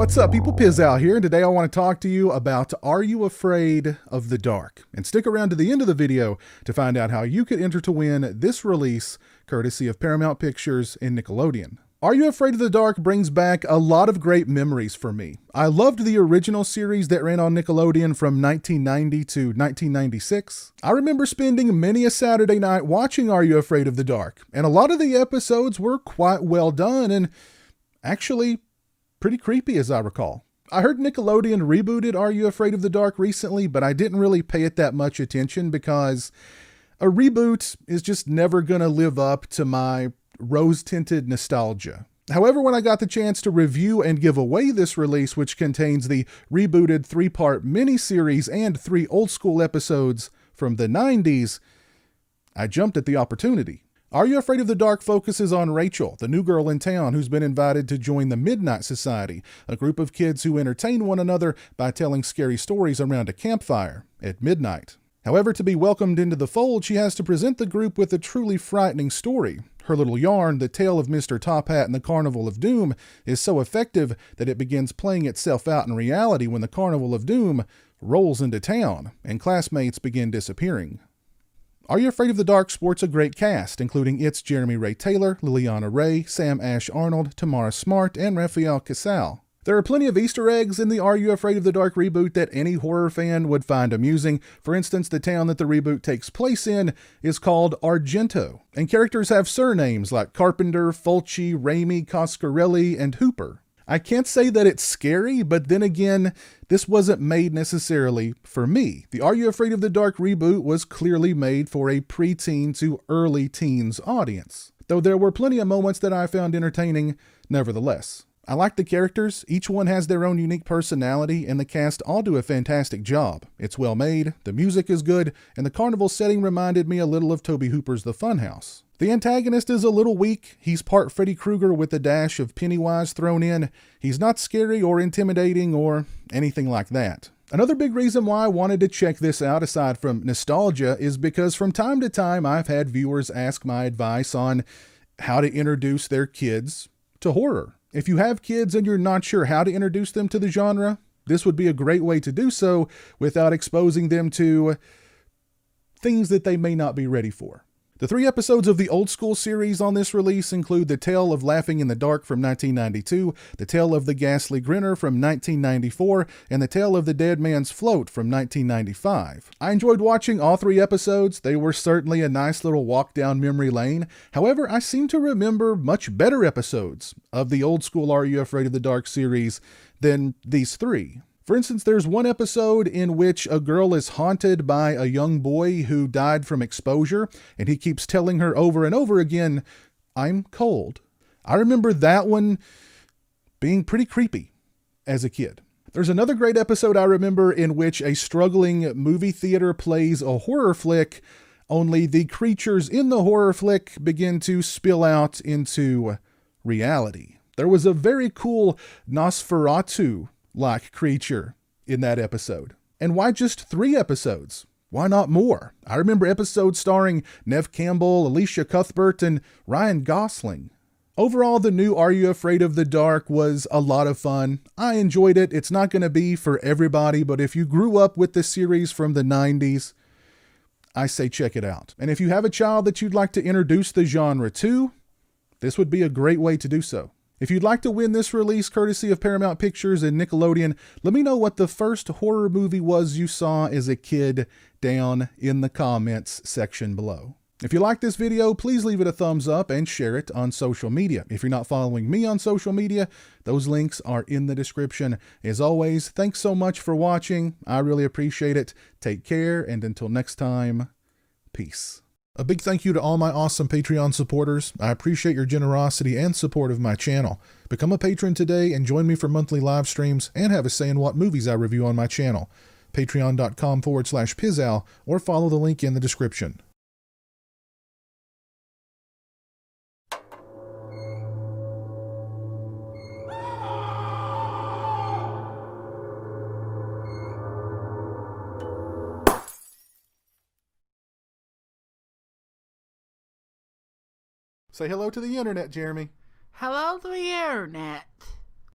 What's up, people? Pizowell here, and today I want to talk to you about Are You Afraid of the Dark? And stick around to the end of the video to find out how you could enter to win this release, courtesy of Paramount Pictures and Nickelodeon. Are You Afraid of the Dark brings back a lot of great memories for me. I loved the original series that ran on Nickelodeon from 1990 to 1996. I remember spending many a Saturday night watching Are You Afraid of the Dark? And a lot of the episodes were quite well done and actually pretty creepy, as I recall. I heard Nickelodeon rebooted Are You Afraid of the Dark recently, but I didn't really pay it that much attention because a reboot is just never going to live up to my rose-tinted nostalgia. However, when I got the chance to review and give away this release, which contains the rebooted 3-part miniseries and 3 old-school episodes from the 90s, I jumped at the opportunity. Are You Afraid of the Dark focuses on Rachel, the new girl in town who's been invited to join the Midnight Society, a group of kids who entertain one another by telling scary stories around a campfire at midnight. However, to be welcomed into the fold, she has to present the group with a truly frightening story. Her little yarn, The Tale of Mr. Top Hat and the Carnival of Doom, is so effective that it begins playing itself out in reality when the Carnival of Doom rolls into town and classmates begin disappearing. Are You Afraid of the Dark sports a great cast, including its Jeremy Ray Taylor, Liliana Ray, Sam Ash Arnold, Tamara Smart, and Rafael Casal. There are plenty of Easter eggs in the Are You Afraid of the Dark reboot that any horror fan would find amusing. For instance, the town that the reboot takes place in is called Argento, and characters have surnames like Carpenter, Fulci, Raimi, Coscarelli, and Hooper. I can't say that it's scary, but then again, this wasn't made necessarily for me. The Are You Afraid of the Dark reboot was clearly made for a preteen to early teens audience, though there were plenty of moments that I found entertaining nevertheless. I like the characters, each one has their own unique personality, and the cast all do a fantastic job. It's well made, the music is good, and the carnival setting reminded me a little of Tobe Hooper's The Funhouse. The antagonist is a little weak. He's part Freddy Krueger with a dash of Pennywise thrown in. He's not scary or intimidating or anything like that. Another big reason why I wanted to check this out, aside from nostalgia, is because from time to time I've had viewers ask my advice on how to introduce their kids to horror. If you have kids and you're not sure how to introduce them to the genre, this would be a great way to do so without exposing them to things that they may not be ready for. The 3 episodes of the old school series on this release include The Tale of Laughing in the Dark from 1992, The Tale of the Ghastly Grinner from 1994, and The Tale of the Dead Man's Float from 1995. I enjoyed watching all 3 episodes. They were certainly a nice little walk down memory lane. However, I seem to remember much better episodes of the old school Are You Afraid of the Dark series than these 3. For instance, there's one episode in which a girl is haunted by a young boy who died from exposure, and he keeps telling her over and over again, "I'm cold." I remember that one being pretty creepy as a kid. There's another great episode I remember in which a struggling movie theater plays a horror flick, only the creatures in the horror flick begin to spill out into reality. There was a very cool Nosferatu-like creature in that episode. And why just 3 episodes? Why not more? I remember episodes starring Neve Campbell, Alicia Cuthbert, and Ryan Gosling. Overall, the new Are You Afraid of the Dark was a lot of fun. I enjoyed it. It's not going to be for everybody, but if you grew up with the series from the 90s, I say check it out. And if you have a child that you'd like to introduce the genre to, this would be a great way to do so. If you'd like to win this release courtesy of Paramount Pictures and Nickelodeon, let me know what the first horror movie was you saw as a kid down in the comments section below. If you like this video, please leave it a thumbs up and share it on social media. If you're not following me on social media, those links are in the description. As always, thanks so much for watching. I really appreciate it. Take care, and until next time, peace. A big thank you to all my awesome Patreon supporters. I appreciate your generosity and support of my channel. Become a patron today and join me for monthly live streams and have a say in what movies I review on my channel. Patreon.com/Pizowell or follow the link in the description. Say hello to the internet, Jeremy. Hello to the internet.